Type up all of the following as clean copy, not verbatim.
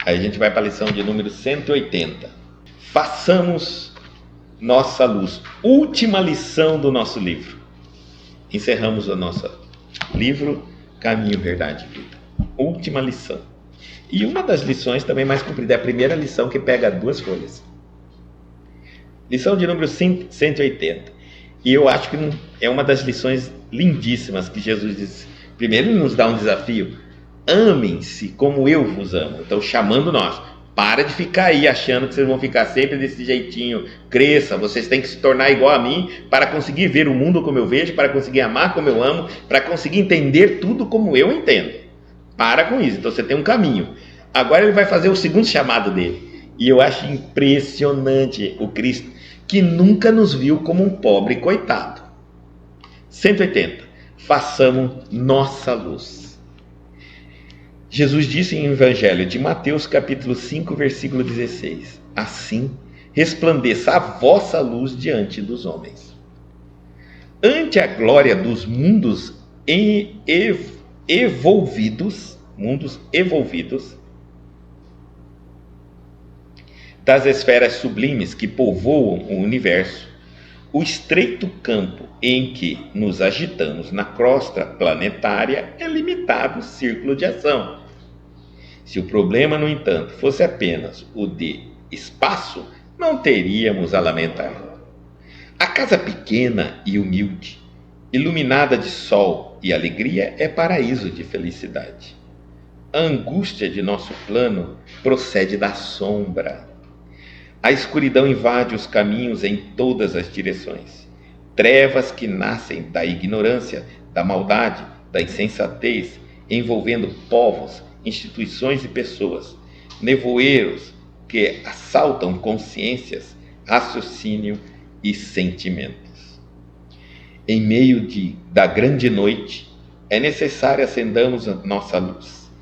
Aí a gente vai para a lição de número 180. Façamos nossa luz. Última lição do nosso livro. Encerramos o nosso livro Caminho, Verdade e Vida. Última lição. E uma das lições também mais comprida é a primeira lição, que pega 2 folhas. Lição de número 180. E eu acho que é uma das lições lindíssimas que Jesus diz. Primeiro ele nos dá um desafio. Amem-se como eu vos amo. Então chamando nós. Para de ficar aí achando que vocês vão ficar sempre desse jeitinho. Cresça, vocês têm que se tornar igual a mim para conseguir ver o mundo como eu vejo, para conseguir amar como eu amo, para conseguir entender tudo como eu entendo. Para com isso. Então você tem um caminho. Agora ele vai fazer o segundo chamado dele. E eu acho impressionante o Cristo, que nunca nos viu como um pobre coitado. 180. Façamos nossa luz. Jesus disse em Evangelho de Mateus capítulo 5, versículo 16. Assim resplandeça a vossa luz diante dos homens. Ante a glória dos mundos evolvidos, das esferas sublimes que povoam o universo, o estreito campo em que nos agitamos na crosta planetária é limitado círculo de ação. Se o problema, no entanto, fosse apenas o de espaço, não teríamos a lamentar. A casa pequena e humilde, iluminada de sol e alegria, é paraíso de felicidade. A angústia de nosso plano procede da sombra. A escuridão invade os caminhos em todas as direções. Trevas que nascem da ignorância, da maldade, da insensatez, envolvendo povos, instituições e pessoas. Nevoeiros que assaltam consciências, raciocínio e sentimentos. Em meio da grande noite, é necessário acendamos a nossa luz.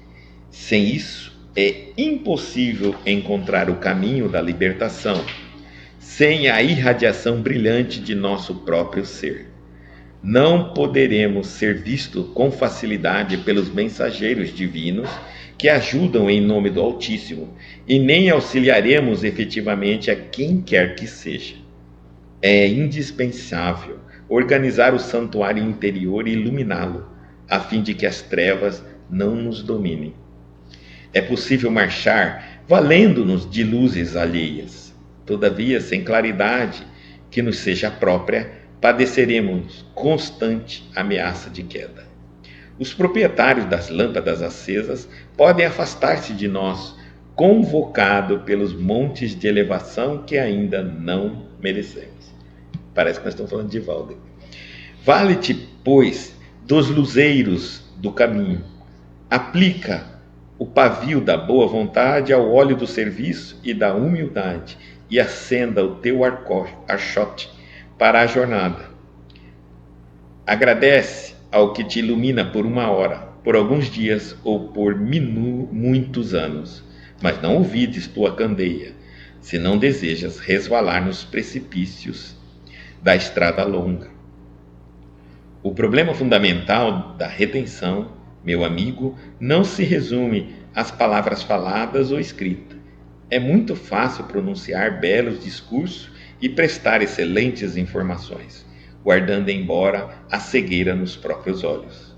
Sem isso, é impossível encontrar o caminho da libertação, sem a irradiação brilhante de nosso próprio ser. Não poderemos ser vistos com facilidade pelos mensageiros divinos que ajudam em nome do Altíssimo, e nem auxiliaremos efetivamente a quem quer que seja. É indispensável organizar o santuário interior e iluminá-lo, a fim de que as trevas não nos dominem. É possível marchar valendo-nos de luzes alheias. Todavia, sem claridade que nos seja própria, padeceremos constante ameaça de queda. Os proprietários das lâmpadas acesas podem afastar-se de nós, convocado pelos montes de elevação que ainda não merecemos. Parece que nós estamos falando de Valder. Vale-te, pois, dos luzeiros do caminho. Aplica o pavio da boa vontade ao óleo do serviço e da humildade, e acenda o teu archote para a jornada. Agradece ao que te ilumina por 1 hora, por alguns dias ou por muitos anos, mas não ouvides tua candeia, se não desejas resvalar nos precipícios da estrada longa. O problema fundamental da redenção, meu amigo, não se resume às palavras faladas ou escritas. É muito fácil pronunciar belos discursos e prestar excelentes informações, guardando embora a cegueira nos próprios olhos.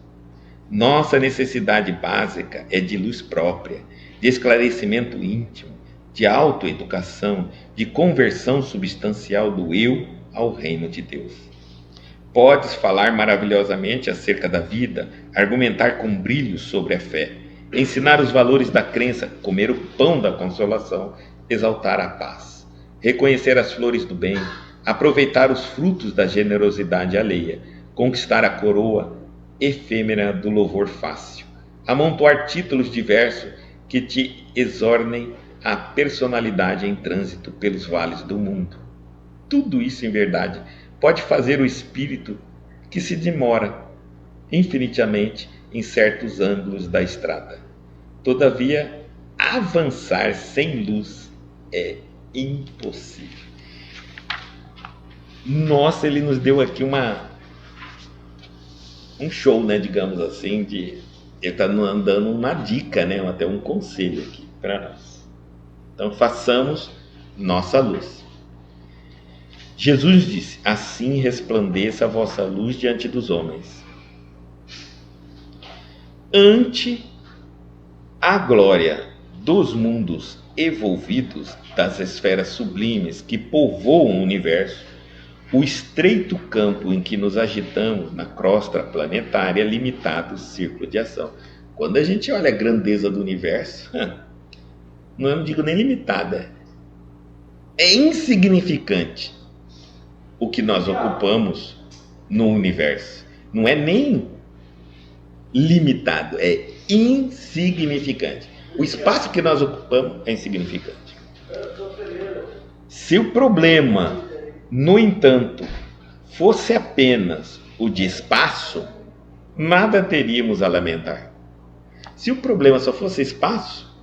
Nossa necessidade básica é de luz própria, de esclarecimento íntimo, de autoeducação, de conversão substancial do eu ao reino de Deus. Podes falar maravilhosamente acerca da vida, argumentar com brilho sobre a fé, ensinar os valores da crença, comer o pão da consolação, exaltar a paz, reconhecer as flores do bem, aproveitar os frutos da generosidade alheia, conquistar a coroa efêmera do louvor fácil, amontoar títulos diversos que te exornem a personalidade em trânsito pelos vales do mundo. Tudo isso, em verdade, pode fazer o espírito que se demora infinitamente em certos ângulos da estrada. Todavia, avançar sem luz é impossível. Nossa, ele nos deu aqui um show, né, digamos assim, ele está dando uma dica, né, até um conselho aqui. para nós. Então façamos nossa luz. Jesus disse: assim resplandeça a vossa luz diante dos homens, ante a glória dos mundos evolvidos, das esferas sublimes que povoam o universo, o estreito campo em que nos agitamos na crosta planetária, limitado círculo de ação. Quando a gente olha a grandeza do universo, não digo nem limitada, é insignificante o que nós ocupamos no universo. Não é nem limitado, é insignificante. O espaço que nós ocupamos é insignificante. Se o problema, no entanto, fosse apenas o de espaço, nada teríamos a lamentar. Se o problema só fosse espaço,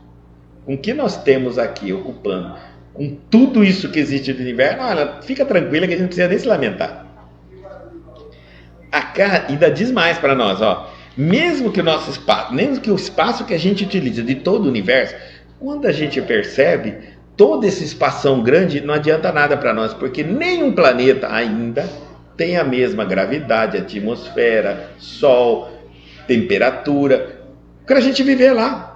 com o que nós temos aqui ocupando, com tudo isso que existe no universo, olha, fica tranquila que a gente não precisa nem se lamentar. Ainda diz mais para nós, ó. Mesmo que o nosso espaço, mesmo que o espaço que a gente utiliza de todo o universo, quando a gente percebe, todo esse espação grande não adianta nada para nós, porque nenhum planeta ainda tem a mesma gravidade, atmosfera, sol, temperatura, para a gente viver lá.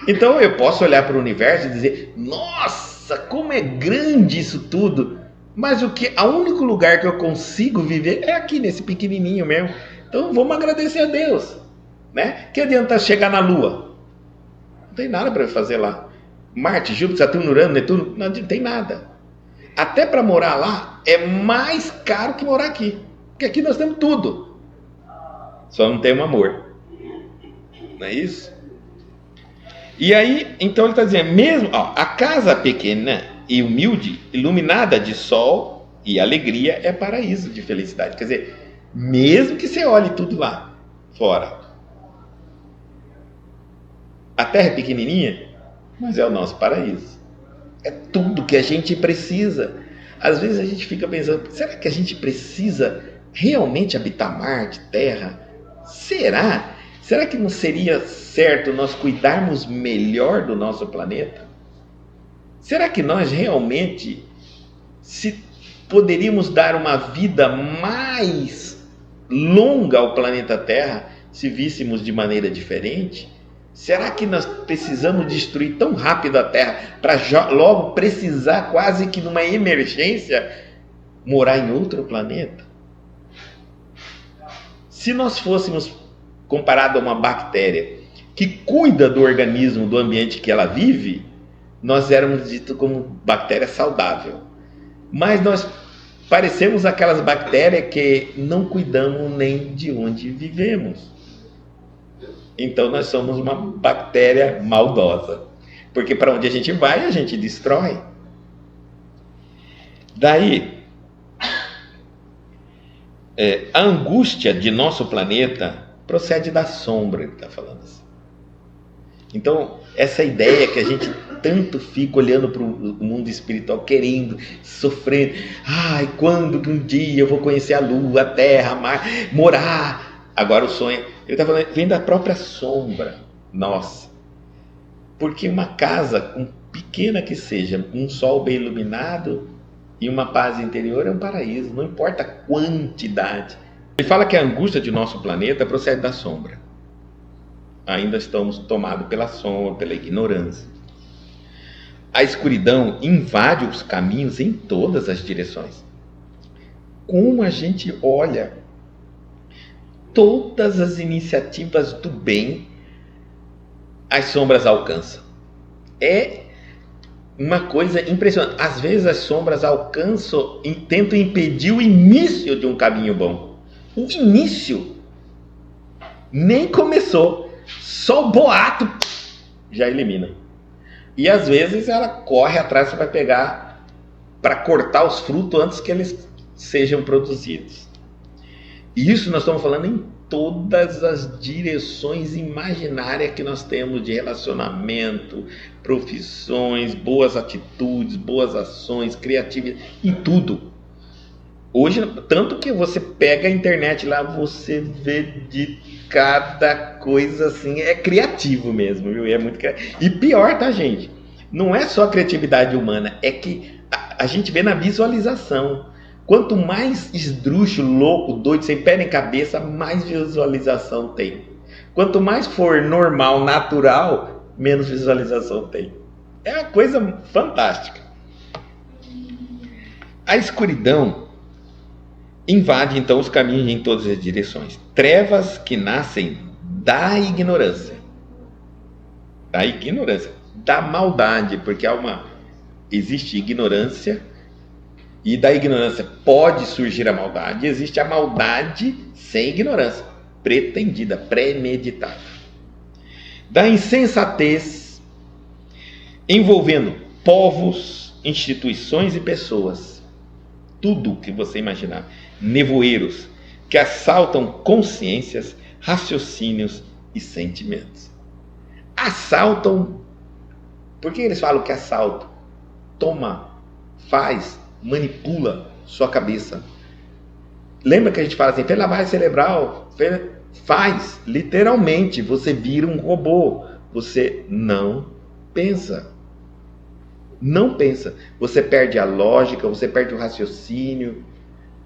Então eu posso olhar para o universo e dizer: nossa, como é grande isso tudo, mas o único lugar que eu consigo viver é aqui, nesse pequenininho mesmo. Então vamos agradecer a Deus, né? Que adianta chegar na Lua? Não tem nada para fazer lá. Marte, Júpiter, Saturno, Urano, Netuno, não tem nada. Até para morar lá é mais caro que morar aqui, porque aqui nós temos tudo, só não temos amor, não é isso? E aí, então ele está dizendo, mesmo a casa pequena e humilde, iluminada de sol e alegria, é paraíso de felicidade. Quer dizer, mesmo que você olhe tudo lá fora, a Terra é pequenininha, mas é o nosso paraíso. É tudo que a gente precisa. Às vezes a gente fica pensando, será que a gente precisa realmente habitar Marte, Terra? Será? Será que não seria certo nós cuidarmos melhor do nosso planeta? Será que nós realmente poderíamos dar uma vida mais longa ao planeta Terra se víssemos de maneira diferente? Será que nós precisamos destruir tão rápido a Terra para logo precisar, quase que numa emergência, morar em outro planeta? Se nós fôssemos comparado a uma bactéria que cuida do organismo, do ambiente que ela vive, nós éramos ditos como bactéria saudável. Mas nós parecemos aquelas bactérias que não cuidamos nem de onde vivemos. Então nós somos uma bactéria maldosa, porque para onde a gente vai, a gente destrói. Daí, a angústia de nosso planeta procede da sombra, ele está falando assim. Então, essa ideia que a gente tanto fica olhando para o mundo espiritual, querendo, sofrendo, quando que um dia eu vou conhecer a lua, a terra, a mar, morar. Agora o sonho, ele está falando, vem da própria sombra nossa. Porque uma casa, pequena que seja, um sol bem iluminado e uma paz interior é um paraíso, não importa a quantidade. Ele fala que a angústia de nosso planeta procede da sombra. Ainda estamos tomados pela sombra, pela ignorância. A escuridão invade os caminhos em todas as direções. Como a gente olha, todas as iniciativas do bem, as sombras alcançam. É uma coisa impressionante. Às vezes as sombras alcançam e tentam impedir o início de um caminho bom. O início nem começou, só o boato já elimina. E às vezes ela corre atrás para pegar, para cortar os frutos antes que eles sejam produzidos. E isso nós estamos falando em todas as direções imaginárias que nós temos de relacionamento, profissões, boas atitudes, boas ações, criatividade, em tudo. Hoje, tanto que você pega a internet lá, você vê de cada coisa assim, é criativo mesmo, viu? É muito criativo. E pior, tá, gente? Não é só a criatividade humana, é que a gente vê na visualização. Quanto mais esdrúxulo, louco, doido, sem pé nem cabeça, mais visualização tem. Quanto mais for normal, natural, menos visualização tem. É uma coisa fantástica. A escuridão invade então os caminhos em todas as direções. Trevas que nascem da ignorância. Da ignorância. Da maldade, porque existe ignorância, e da ignorância pode surgir a maldade. Existe a maldade sem ignorância, pretendida, premeditada. Da insensatez, envolvendo povos, instituições e pessoas. Tudo que você imaginar. Nevoeiros que assaltam consciências, raciocínios e sentimentos. Assaltam. Por que eles falam que assaltam? Toma, faz, manipula sua cabeça. Lembra que a gente fala assim, fez lavagem cerebral? Faz, literalmente, você vira um robô. Você não pensa. Não pensa. Você perde a lógica, você perde o raciocínio.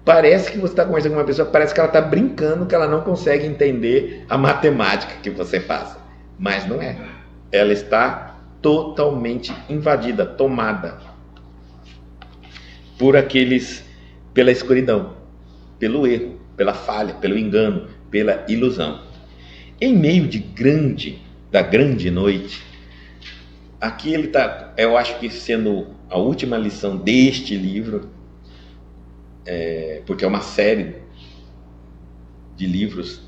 Parece que você está conversando com uma pessoa, parece que ela está brincando, que ela não consegue entender a matemática que você passa. Mas não é. Ela está totalmente invadida, tomada pela escuridão, pelo erro, pela falha, pelo engano, pela ilusão. Em meio da grande noite, aqui ele está, eu acho que sendo a última lição deste livro, porque é uma série de livros,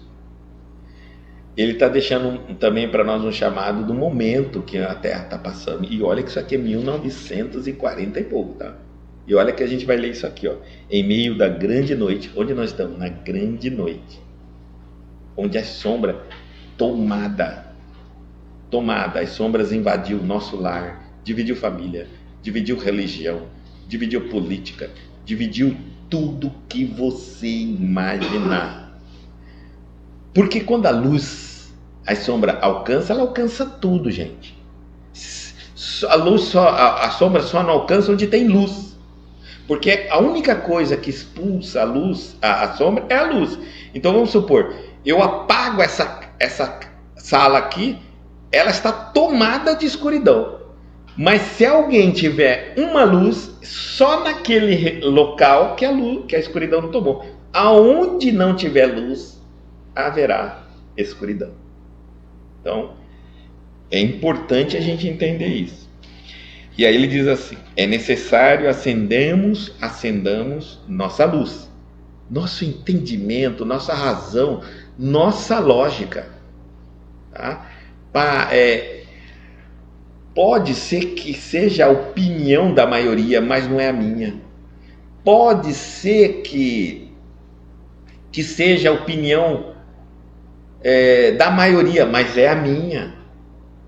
ele está deixando também para nós um chamado do momento que a Terra está passando. E olha que isso aqui é 1940 e pouco, tá? E olha que a gente vai ler isso aqui, ó. Em meio da grande noite. Onde nós estamos? Na grande noite. Onde a sombra tomada. As sombras invadiu o nosso lar, dividiu família, dividiu religião, dividiu política, dividiu tudo que você imaginar. Porque quando a luz, a sombra alcança, ela alcança tudo, gente. A sombra só não alcança onde tem luz. Porque a única coisa que expulsa a luz, a sombra, é a luz. Então vamos supor, eu apago essa sala aqui, ela está tomada de escuridão. Mas se alguém tiver uma luz, só naquele local que a escuridão não tomou. Aonde não tiver luz, haverá escuridão. Então, é importante a gente entender isso. E aí ele diz assim, é necessário acendamos nossa luz, nosso entendimento, nossa razão, nossa lógica. Tá? Pode ser que seja a opinião da maioria, mas não é a minha. Pode ser que seja a opinião da maioria, mas é a minha.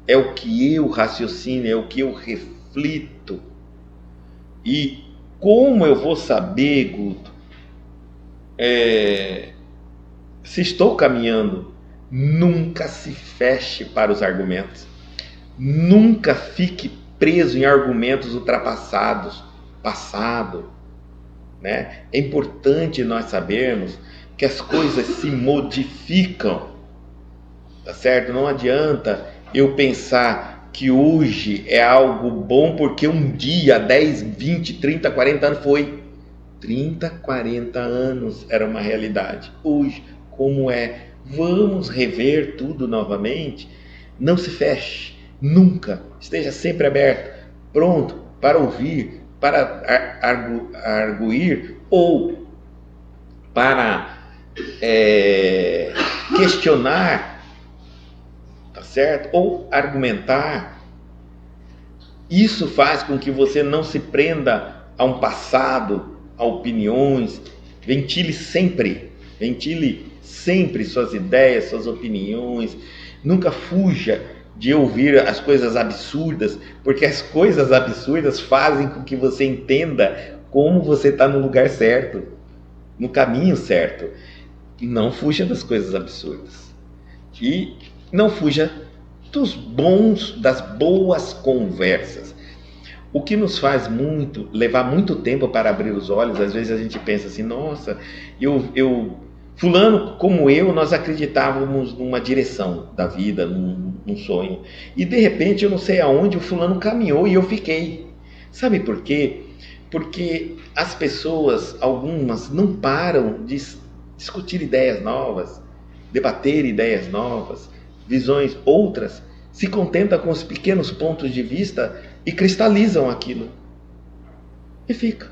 É o que eu raciocino, é o que eu reflito. E como eu vou saber, Guto, se estou caminhando? Nunca se feche para os argumentos. Nunca fique preso em argumentos ultrapassados, passado. Né? É importante nós sabermos que as coisas se modificam. Tá certo? Não adianta eu pensar que hoje é algo bom porque um dia, 10, 20, 30, 40 anos foi. 30, 40 anos era uma realidade. Hoje, como é? Vamos rever tudo novamente? Não se feche, nunca. Esteja sempre aberto, pronto para ouvir, para arguir ou para questionar, tá certo? Ou argumentar. Isso faz com que você não se prenda a um passado, a opiniões. Ventile sempre suas ideias, suas opiniões. Nunca fuja de ouvir as coisas absurdas, porque as coisas absurdas fazem com que você entenda como você está no lugar certo, no caminho certo. Não fuja das coisas absurdas. E não fuja das boas conversas. O que nos faz levar muito tempo para abrir os olhos, às vezes a gente pensa assim, nossa, fulano como eu, nós acreditávamos numa direção da vida, num sonho. E de repente eu não sei aonde o fulano caminhou e eu fiquei. Sabe por quê? Porque as pessoas, algumas, não param de discutir ideias novas, debater ideias novas, visões, outras se contentam com os pequenos pontos de vista e cristalizam aquilo. E fica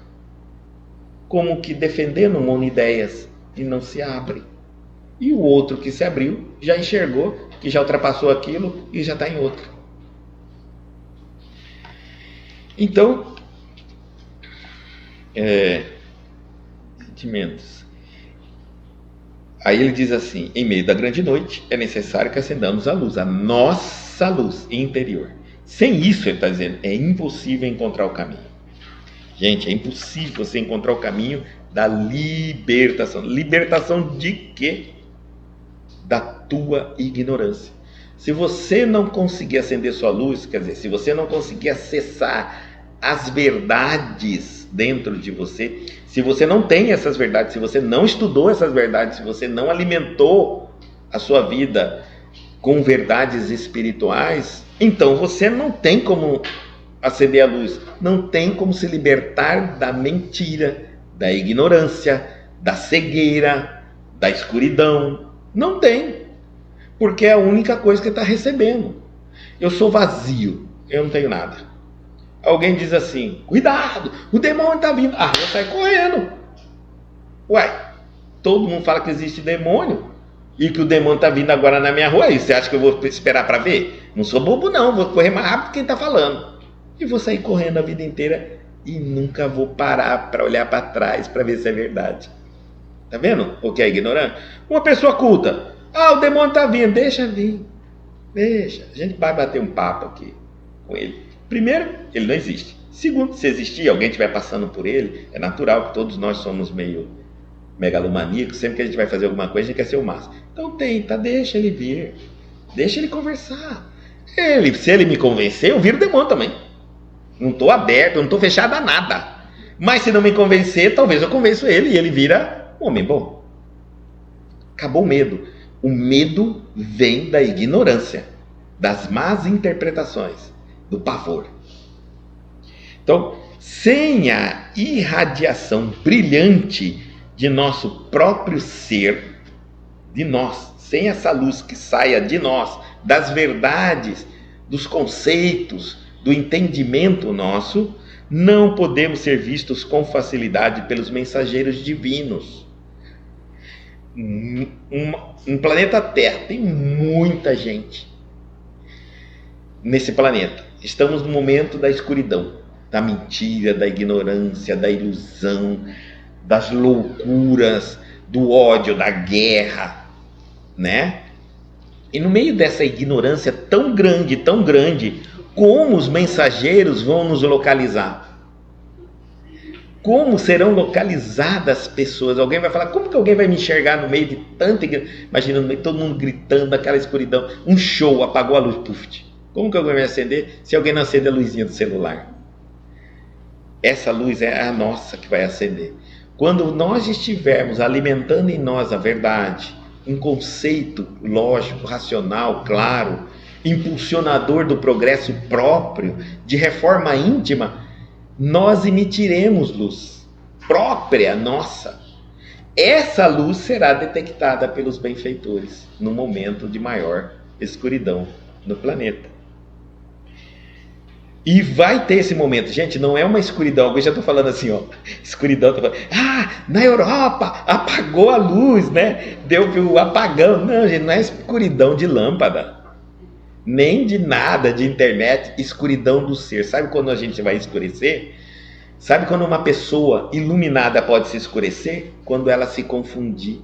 como que defendendo monideias e não se abre. E o outro que se abriu já enxergou que já ultrapassou aquilo e já está em outro. Então, sentimentos. Aí ele diz assim: em meio da grande noite é necessário que acendamos a luz, a nossa luz interior. Sem isso, ele está dizendo, é impossível encontrar o caminho. Gente, é impossível você encontrar o caminho da libertação. Libertação de quê? Da tua ignorância. Se você não conseguir acender sua luz, quer dizer, se você não conseguir acessar as verdades dentro de você, se você não tem essas verdades, se você não estudou essas verdades, se você não alimentou a sua vida com verdades espirituais, então você não tem como acender a luz, não tem como se libertar da mentira, da ignorância, da cegueira, da escuridão. Não tem, porque é a única coisa que está recebendo. Eu sou vazio, eu não tenho nada. Alguém diz assim, cuidado, o demônio está vindo. Ah, eu saio correndo. Uai, todo mundo fala que existe demônio e que o demônio está vindo agora na minha rua. E você acha que eu vou esperar para ver? Não sou bobo não, vou correr mais rápido que quem está falando. E vou sair correndo a vida inteira e nunca vou parar para olhar para trás para ver se é verdade. Tá vendo o que é ignorante? Uma pessoa culta, o demônio está vindo, deixa vir. Deixa, a gente vai bater um papo aqui com ele. Primeiro, ele não existe. Segundo, se existir, alguém estiver passando por ele, é natural que todos nós somos meio megalomaníacos, sempre que a gente vai fazer alguma coisa, a gente quer ser o máximo. Então deixa ele vir, deixa ele conversar. Se ele me convencer, eu viro demônio também. Não estou aberto, não estou fechado a nada. Mas se não me convencer, talvez eu convenço ele e ele vira um homem bom. Acabou o medo. O medo vem da ignorância, das más interpretações, do pavor. Então, sem a irradiação brilhante de nosso próprio ser, de nós, sem essa luz que saia de nós, das verdades, dos conceitos, do entendimento nosso, não podemos ser vistos com facilidade pelos mensageiros divinos. Um planeta Terra tem muita gente nesse planeta. Estamos no momento da escuridão, da mentira, da ignorância, da ilusão, das loucuras, do ódio, da guerra, né? E no meio dessa ignorância tão grande, como os mensageiros vão nos localizar? Como serão localizadas as pessoas? Alguém vai falar, como que alguém vai me enxergar no meio de tanta ignorância? Imagina, no meio, todo mundo gritando, aquela escuridão, um show, apagou a luz, puf. Como que alguém vai acender se alguém não acende a luzinha do celular? Essa luz é a nossa que vai acender. Quando nós estivermos alimentando em nós a verdade, um conceito lógico, racional, claro, impulsionador do progresso próprio, de reforma íntima, nós emitiremos luz própria nossa. Essa luz será detectada pelos benfeitores no momento de maior escuridão no planeta. E vai ter esse momento, gente, não é uma escuridão, eu já estou falando assim, escuridão, tô falando, na Europa apagou a luz, né? Deu o apagão. Não, gente, não é escuridão de lâmpada, nem de nada, de internet, escuridão do ser. Sabe quando a gente vai escurecer? Sabe quando uma pessoa iluminada pode se escurecer? Quando ela se confundir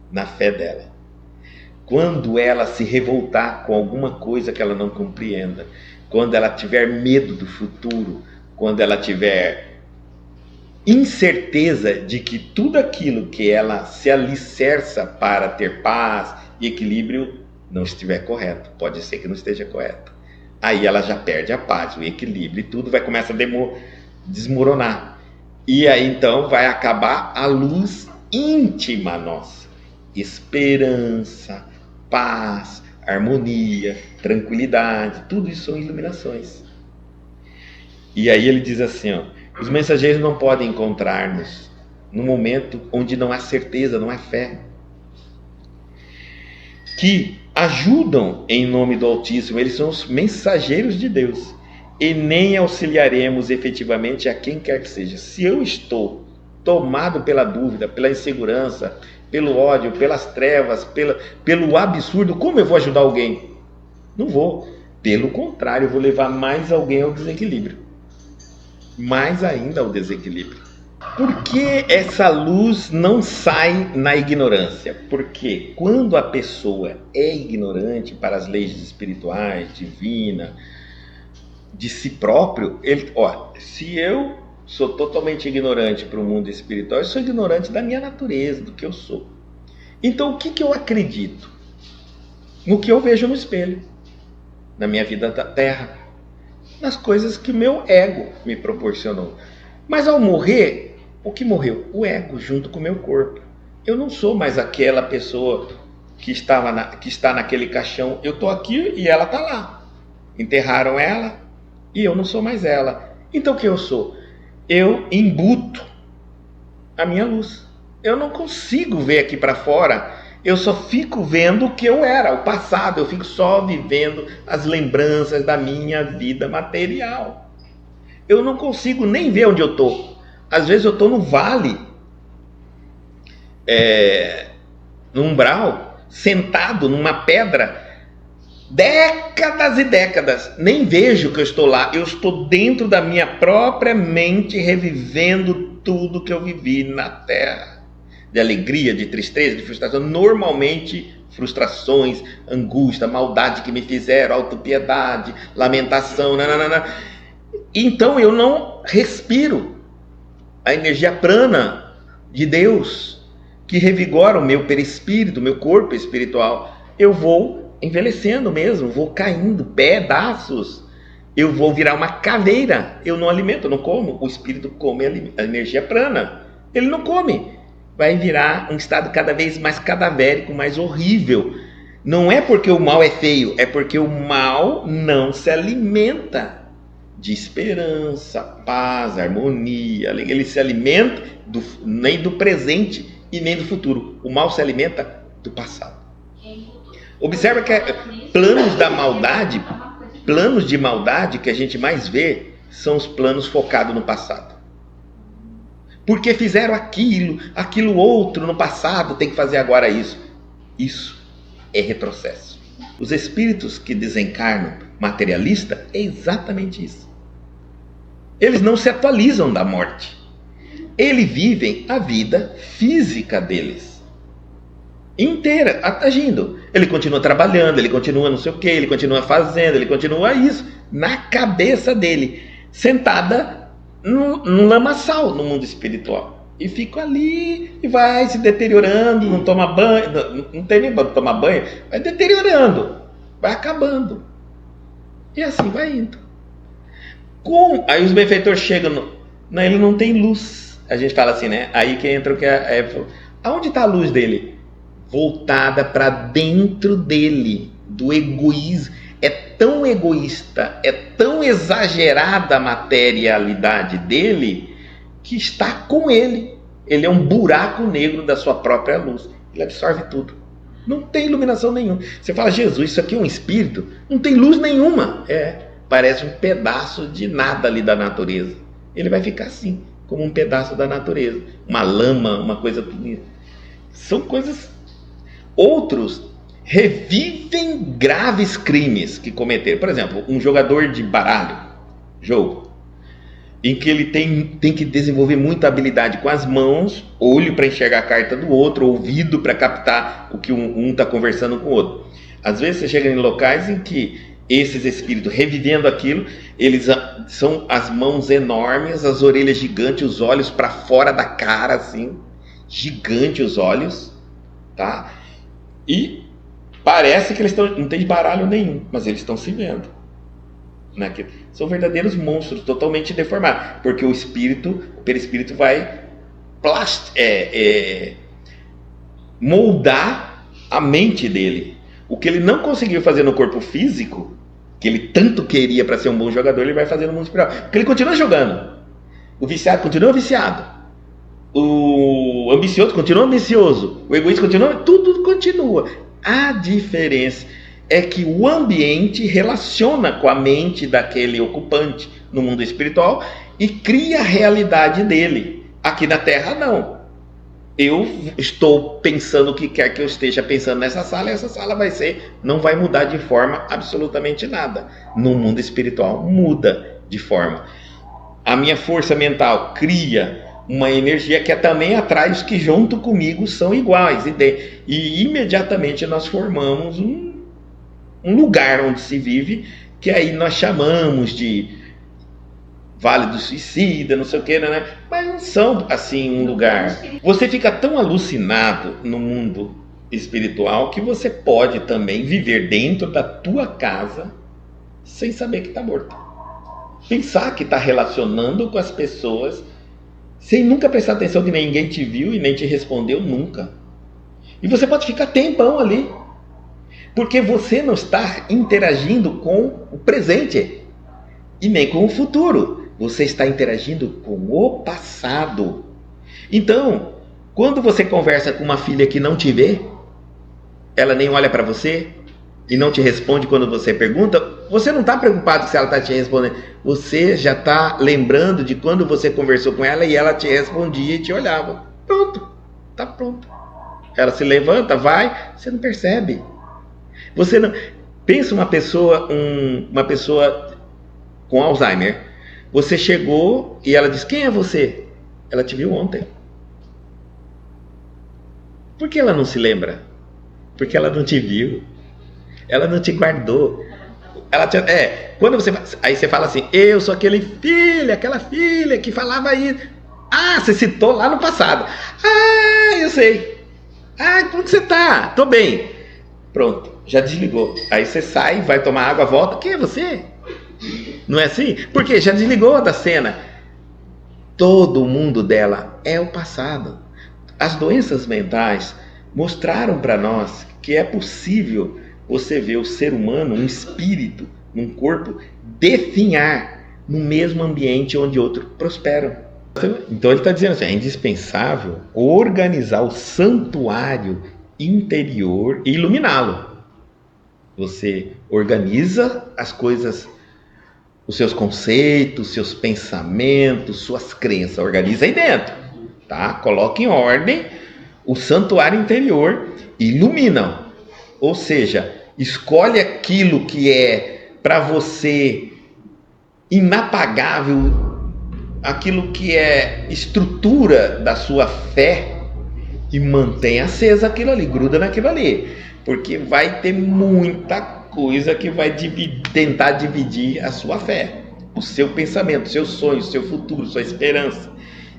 na fé dela. Quando ela se revoltar com alguma coisa que ela não compreenda. Quando ela tiver medo do futuro. Quando ela tiver incerteza de que tudo aquilo que ela se alicerça para ter paz e equilíbrio não estiver correto. Pode ser que não esteja correto. Aí ela já perde a paz, o equilíbrio e tudo vai começar a desmoronar. E aí então vai acabar a luz íntima nossa. Esperança, paz, harmonia, tranquilidade, tudo isso são iluminações. E aí ele diz assim, ó, os mensageiros não podem encontrar-nos no momento onde não há certeza, não há fé. Que ajudam em nome do Altíssimo, eles são os mensageiros de Deus. E nem auxiliaremos efetivamente a quem quer que seja. Se eu estou tomado pela dúvida, pela insegurança, pelo ódio, pelas trevas, pelo absurdo, como eu vou ajudar alguém? Não vou. Pelo contrário, eu vou levar mais alguém ao desequilíbrio. Mais ainda ao desequilíbrio. Por que essa luz não sai na ignorância? Porque quando a pessoa é ignorante para as leis espirituais, divinas, de si próprio, se eu sou totalmente ignorante para o mundo espiritual, eu sou ignorante da minha natureza, do que eu sou. Então o que eu acredito? No que eu vejo no espelho, na minha vida da terra, nas coisas que meu ego me proporcionou. Mas ao morrer, o que morreu? O ego junto com o meu corpo. Eu não sou mais aquela pessoa que está naquele caixão. Eu estou aqui e ela está lá. Enterraram ela e eu não sou mais ela. Então o que eu sou? Eu embuto a minha luz. Eu não consigo ver aqui para fora. Eu só fico vendo o que eu era, o passado. Eu fico só vivendo as lembranças da minha vida material. Eu não consigo nem ver onde eu estou. Às vezes eu estou no vale, no umbral, sentado numa pedra, décadas e décadas, nem vejo que eu estou lá. Eu estou dentro da minha própria mente, revivendo tudo que eu vivi na Terra, de alegria, de tristeza, de frustração, normalmente frustrações, angústia, maldade que me fizeram, autopiedade, lamentação, nananana. Então eu não respiro a energia prana de Deus, que revigora o meu perispírito, o meu corpo espiritual. Eu vou envelhecendo mesmo, vou caindo, pedaços. Eu vou virar uma caveira. Eu não alimento, eu não como. O espírito come a energia prana. Ele não come. Vai virar um estado cada vez mais cadavérico, mais horrível. Não é porque o mal é feio, é porque o mal não se alimenta de esperança, paz, harmonia. Ele se alimenta nem do presente e nem do futuro. O mal se alimenta do passado. Observa que planos de maldade que a gente mais vê são os planos focados no passado. Porque fizeram aquilo outro no passado, tem que fazer agora isso. Isso é retrocesso. Os espíritos que desencarnam materialista é exatamente isso. Eles não se atualizam da morte. Eles vivem a vida física deles inteira, agindo. Ele continua trabalhando, ele continua não sei o que, ele continua fazendo, ele continua isso na cabeça dele, sentada num lamaçal no mundo espiritual. E fica ali e vai se deteriorando, não toma banho, não tem nem para tomar banho, vai deteriorando, vai acabando. E assim vai indo. Aí os benfeitores chegam, ele não tem luz. A gente fala assim, né? Aí que entra o que aonde está a luz dele? Voltada para dentro dele, do egoísmo. É tão egoísta, é tão exagerada a materialidade dele, que está com ele. Ele é um buraco negro da sua própria luz. Ele absorve tudo. Não tem iluminação nenhuma. Você fala, Jesus, isso aqui é um espírito? Não tem luz nenhuma. Parece um pedaço de nada ali da natureza. Ele vai ficar assim, como um pedaço da natureza. Uma lama, uma coisa... São coisas... Outros revivem graves crimes que cometeram. Por exemplo, um jogador de baralho, jogo, em que ele tem que desenvolver muita habilidade com as mãos, olho para enxergar a carta do outro, ouvido para captar o que um está conversando com o outro. Às vezes você chega em locais em que esses espíritos, revivendo aquilo, eles são as mãos enormes, as orelhas gigantes, os olhos para fora da cara, assim, gigante os olhos, tá? E Parece que eles não tem baralho nenhum, mas eles estão se vendo. Né? São verdadeiros monstros, totalmente deformados, porque o perispírito vai moldar a mente dele. O que ele não conseguiu fazer no corpo físico, que ele tanto queria para ser um bom jogador, ele vai fazer no mundo espiritual. Porque ele continua jogando. O viciado continua viciado. O ambicioso continua ambicioso. O egoísta continua. Tudo continua. A diferença é que o ambiente relaciona com a mente daquele ocupante no mundo espiritual e cria a realidade dele. Aqui na Terra, não. Eu estou pensando o que quer que eu esteja pensando nessa sala, e essa sala não vai mudar de forma absolutamente nada. No mundo espiritual, muda de forma. A minha força mental cria uma energia que também atrai os que junto comigo são iguais. E imediatamente nós formamos um lugar onde se vive, que aí nós chamamos de Vale do Suicida, não sei o que, né? Mas não são assim um lugar. Você fica tão alucinado no mundo espiritual que você pode também viver dentro da tua casa sem saber que está morto. Pensar que está relacionando com as pessoas sem nunca prestar atenção que ninguém te viu e nem te respondeu nunca. E você pode ficar tempão ali, porque você não está interagindo com o presente e nem com o futuro. Você está interagindo com o passado. Então, quando você conversa com uma filha que não te vê, ela nem olha para você e não te responde quando você pergunta, você não está preocupado se ela está te respondendo. Você já está lembrando de quando você conversou com ela e ela te respondia e te olhava. Pronto, está pronto. Ela se levanta, vai, você não percebe. Você não... Pensa uma pessoa com Alzheimer. Você chegou e ela diz: quem é você? Ela te viu ontem. Por que ela não se lembra? Porque ela não te viu. Ela não te guardou. Quando aí você fala assim: eu sou aquela filha que falava aí. Ah, você citou lá no passado. Ah, eu sei. Ah, como você tá? Tô bem. Pronto, já desligou. Aí você sai, vai tomar água, volta. Quem é você? Não é assim? Porque já desligou da cena. Todo o mundo dela é o passado. As doenças mentais mostraram para nós que é possível você ver o ser humano, um espírito, num corpo, definhar no mesmo ambiente onde outros prosperam. Então ele está dizendo assim: é indispensável organizar o santuário interior e iluminá-lo. Você organiza as coisas, os seus conceitos, seus pensamentos, suas crenças, organiza aí dentro, tá? Coloca em ordem o santuário interior e ilumina. Ou seja, escolhe aquilo que é para você inapagável, aquilo que é estrutura da sua fé, e mantém acesa aquilo ali, gruda naquilo ali, porque vai ter muita coisa que vai tentar dividir a sua fé, o seu pensamento, seu sonho, seu futuro, sua esperança.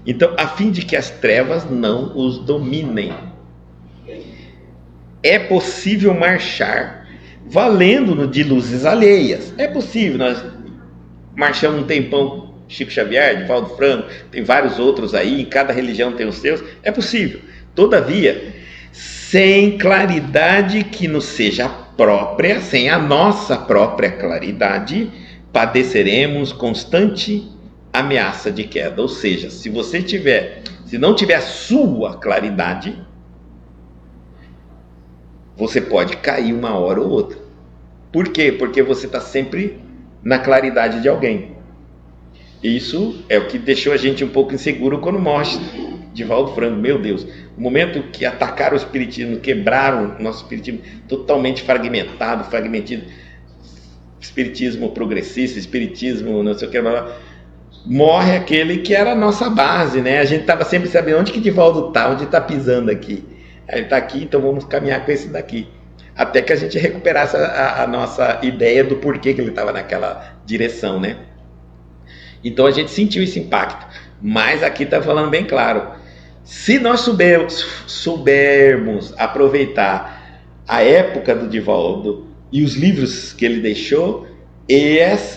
Então, a fim de que as trevas não os dominem. É possível marchar valendo de luzes alheias. É possível, nós marchamos um tempão, Chico Xavier, Divaldo Franco, tem vários outros aí, em cada religião tem os seus, é possível. Todavia, sem claridade que nos seja própria, sem a nossa própria claridade, padeceremos constante ameaça de queda. Ou seja, se não tiver a sua claridade, você pode cair uma hora ou outra. Por quê? Porque você está sempre na claridade de alguém. Isso é o que deixou a gente um pouco inseguro quando morre Divaldo Franco. Meu Deus, no momento que atacaram o espiritismo, quebraram o nosso espiritismo totalmente fragmentado, espiritismo progressista, espiritismo não sei o que, morre aquele que era a nossa base, né? A gente estava sempre sabendo onde que Divaldo está, onde está pisando aqui. Ele está aqui, então vamos caminhar com esse daqui. Até que a gente recuperasse a nossa ideia do porquê que ele estava naquela direção, né? Então a gente sentiu esse impacto. Mas aqui está falando bem claro. Se nós soubermos aproveitar a época do Divaldo e os livros que ele deixou,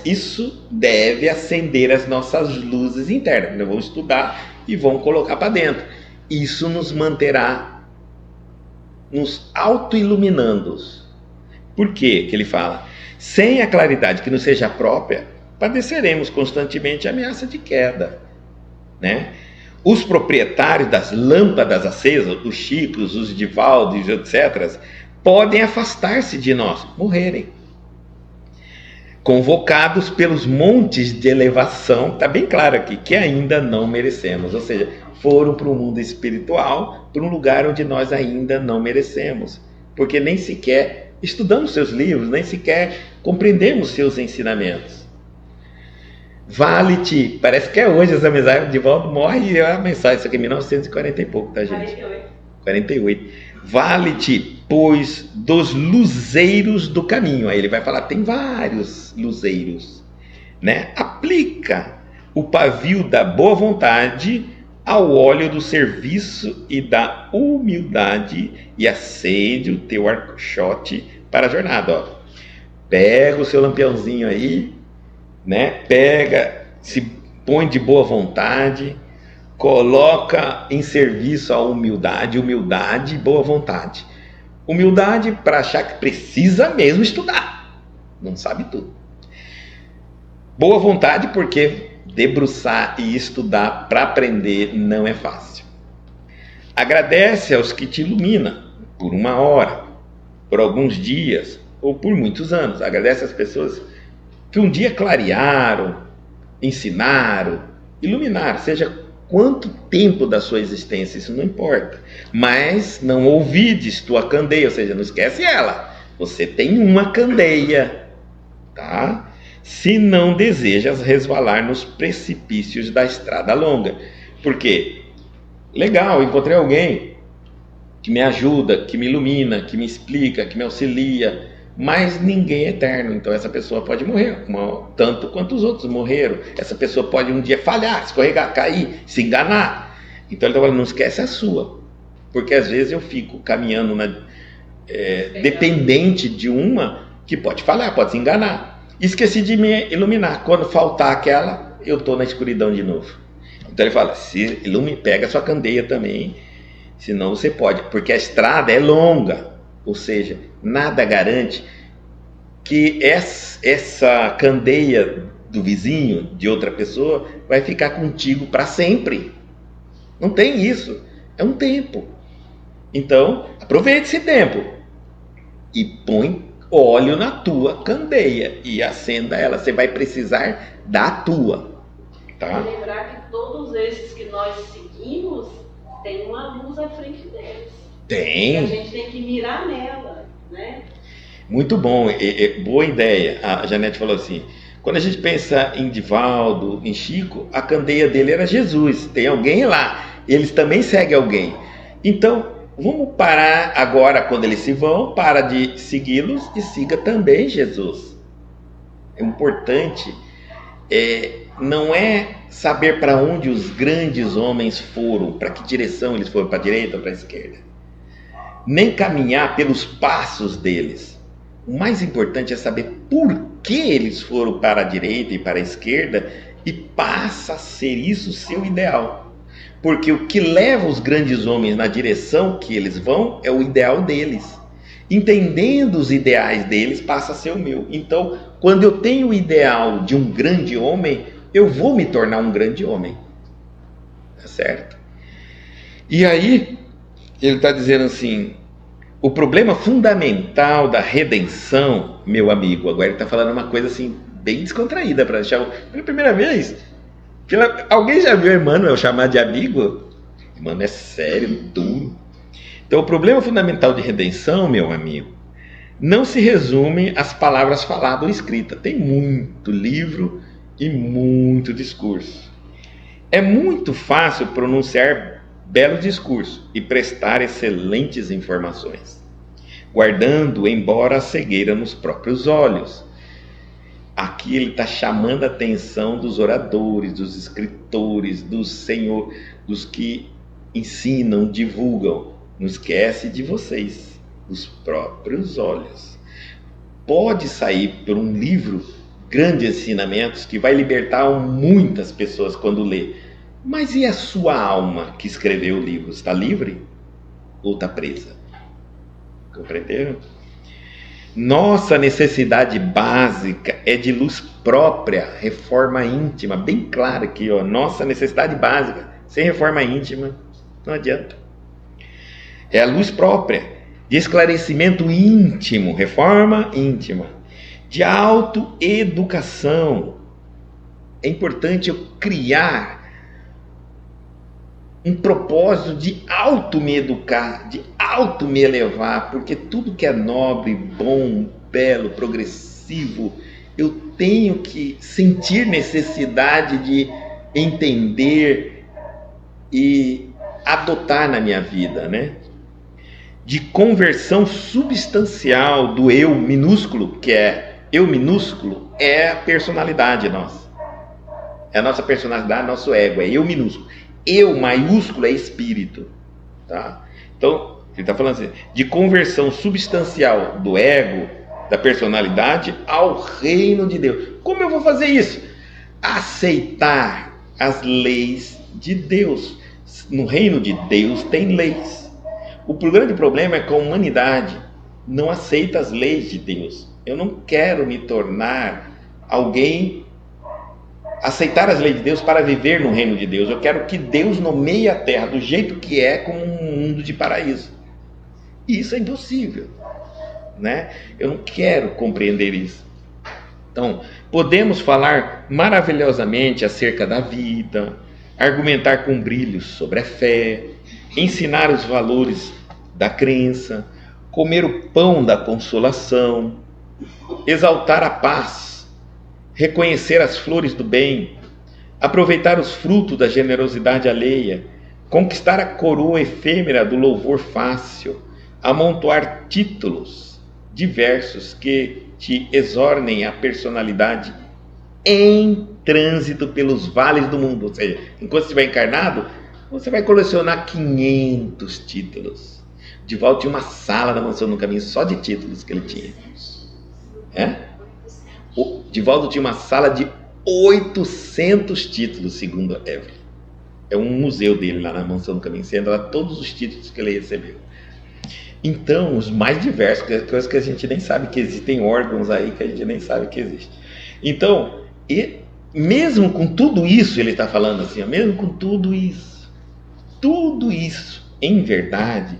isso deve acender as nossas luzes internas. Nós vamos estudar e vamos colocar para dentro. Isso nos manterá nos auto-iluminando. Por quê que ele fala? Sem a claridade que nos seja própria, padeceremos constantemente a ameaça de queda, né? Os proprietários das lâmpadas acesas, os Chicos, os Divaldos, etc., podem afastar-se de nós, morrerem. Convocados pelos montes de elevação, está bem claro aqui, que ainda não merecemos. Ou seja, foram para o mundo espiritual, para um lugar onde nós ainda não merecemos. Porque nem sequer estudamos seus livros, nem sequer compreendemos seus ensinamentos. Vale-te, parece que é hoje essa mensagem, o Divaldo morre e a mensagem, isso aqui é 1940 e pouco, tá, gente? 48. Vale-te, pois, dos luzeiros do caminho. Aí ele vai falar, tem vários luzeiros, né? Aplica o pavio da boa vontade ao óleo do serviço e da humildade e acende o teu arcochote para a jornada, ó. Pega o seu lampiãozinho aí, né? Pega, se põe de boa vontade, coloca em serviço a humildade e boa vontade. Humildade para achar que precisa mesmo estudar, não sabe tudo. Boa vontade porque debruçar e estudar para aprender não é fácil. Agradece aos que te iluminam por uma hora, por alguns dias ou por muitos anos. Agradece às pessoas que um dia clarearam, ensinaram, iluminaram, seja quanto tempo da sua existência, isso não importa. Mas não ouvides tua candeia, ou seja, não esquece ela. Você tem uma candeia, tá? Se não desejas resvalar nos precipícios da estrada longa. Porque, legal, encontrei alguém que me ajuda, que me ilumina, que me explica, que me auxilia, mas ninguém é eterno, então essa pessoa pode morrer, tanto quanto os outros morreram. Essa pessoa pode um dia falhar, escorregar, cair, se enganar. Então ele está falando, não esquece a sua, porque às vezes eu fico caminhando dependente de uma que pode falhar, pode se enganar. Esqueci de me iluminar, quando faltar aquela, eu estou na escuridão de novo. Então ele fala, pega a sua candeia também, senão você pode, porque a estrada é longa. Ou seja, nada garante que essa candeia do vizinho, de outra pessoa, vai ficar contigo para sempre. Não tem isso. É um tempo. Então, aproveite esse tempo e põe óleo na tua candeia e acenda ela. Você vai precisar da tua. Tá? E lembrar que todos esses que nós seguimos tem uma luz à frente deles. Tem. E a gente tem que mirar nela, né? Muito bom, boa ideia. A Janete falou assim, quando a gente pensa em Divaldo, em Chico, a candeia dele era Jesus. Tem alguém lá, eles também seguem alguém. Então, vamos parar agora, quando eles se vão, para de segui-los e siga também Jesus. É importante, não é saber para onde os grandes homens foram, para que direção eles foram, para a direita ou para a esquerda. Nem caminhar pelos passos deles. O mais importante é saber por que eles foram para a direita e para a esquerda e passa a ser isso o seu ideal. Porque o que leva os grandes homens na direção que eles vão é o ideal deles. Entendendo os ideais deles passa a ser o meu. Então, quando eu tenho o ideal de um grande homem, eu vou me tornar um grande homem. Tá certo? E aí ele está dizendo assim, o problema fundamental da redenção, meu amigo, agora ele está falando uma coisa assim, bem descontraída, para deixar, pela primeira vez, alguém já viu Emmanuel chamar de amigo? Emmanuel é sério, duro. Então o problema fundamental de redenção, meu amigo, não se resume às palavras faladas ou escritas, tem muito livro e muito discurso. É muito fácil pronunciar belo discurso e prestar excelentes informações, guardando embora a cegueira nos próprios olhos. Aqui ele está chamando a atenção dos oradores, dos escritores, dos que ensinam, divulgam. Não esquece de vocês. os próprios olhos. Pode sair por um livro grandes ensinamentos que vai libertar muitas pessoas quando lê. Mas e a sua alma que escreveu o livro? Está livre ou está presa? Compreenderam? Nossa necessidade básica é de luz própria, reforma íntima, bem claro aqui, ó. Nossa necessidade básica, sem reforma íntima, não adianta. É a luz própria, de esclarecimento íntimo, reforma íntima, de autoeducação. É importante eu criar um propósito de auto-me educar, de auto-me elevar, porque tudo que é nobre, bom, belo, progressivo, eu tenho que sentir necessidade de entender e adotar na minha vida, né? De conversão substancial do eu minúsculo, que é eu minúsculo, é a personalidade nossa. É a nossa personalidade, nosso ego, é eu minúsculo. Eu maiúsculo é espírito, tá? Então, ele está falando assim, de conversão substancial do ego, da personalidade, ao reino de Deus. Como eu vou fazer isso? Aceitar as leis de Deus. No reino de Deus tem leis. O grande problema é que a humanidade não aceita as leis de Deus. Eu não quero me tornar alguém, aceitar as leis de Deus para viver no reino de Deus. Eu quero que Deus nomeie a terra do jeito que é, como um mundo de paraíso. E isso é impossível, né? Eu não quero compreender isso. Então, podemos falar maravilhosamente acerca da vida, argumentar com brilho sobre a fé, ensinar os valores da crença, comer o pão da consolação, exaltar a paz, reconhecer as flores do bem, aproveitar os frutos da generosidade alheia, conquistar a coroa efêmera do louvor fácil, amontoar títulos diversos que te exornem a personalidade em trânsito pelos vales do mundo. Ou seja, enquanto estiver encarnado, você vai colecionar 500 títulos. Divaldo tinha uma sala da Mansão do Caminho só de títulos que ele tinha. O Divaldo tinha uma sala de 800 títulos, segundo a Evelyn. É um museu dele lá na Mansão do Caminho. Você entra lá, todos os títulos que ele recebeu. Então, os mais diversos, coisas que a gente nem sabe que existem, órgãos aí que a gente nem sabe que existe. Então, e mesmo com tudo isso, ele está falando assim, mesmo com tudo isso, em verdade,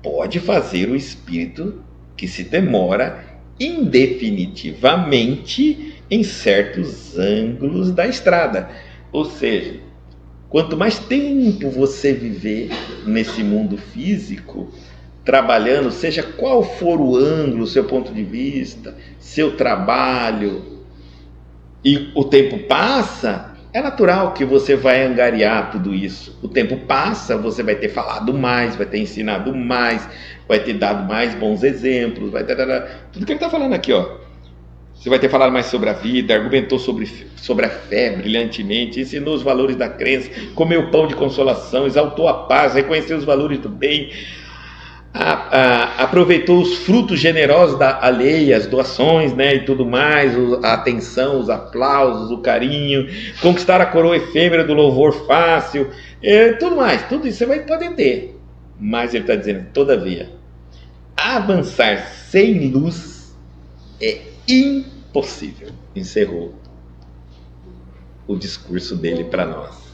pode fazer o espírito que se demora indefinitivamente em certos ângulos da estrada. Ou seja, quanto mais tempo você viver nesse mundo físico, trabalhando, seja qual for o ângulo, seu ponto de vista, seu trabalho, e o tempo passa, é natural que você vai angariar tudo isso. O tempo passa, você vai ter falado mais, vai ter ensinado mais, vai ter dado mais bons exemplos, vai ter tudo que ele está falando aqui, ó. Você vai ter falado mais sobre a vida, argumentou sobre a fé brilhantemente, ensinou os valores da crença, comeu pão de consolação, exaltou a paz, reconheceu os valores do bem, aproveitou os frutos generosos da alheia, as doações, né, e tudo mais, a atenção, os aplausos, o carinho, conquistar a coroa efêmera do louvor fácil, tudo mais, tudo isso você vai poder ter. Mas ele está dizendo, todavia, avançar sem luz é impossível. Encerrou o discurso dele para nós.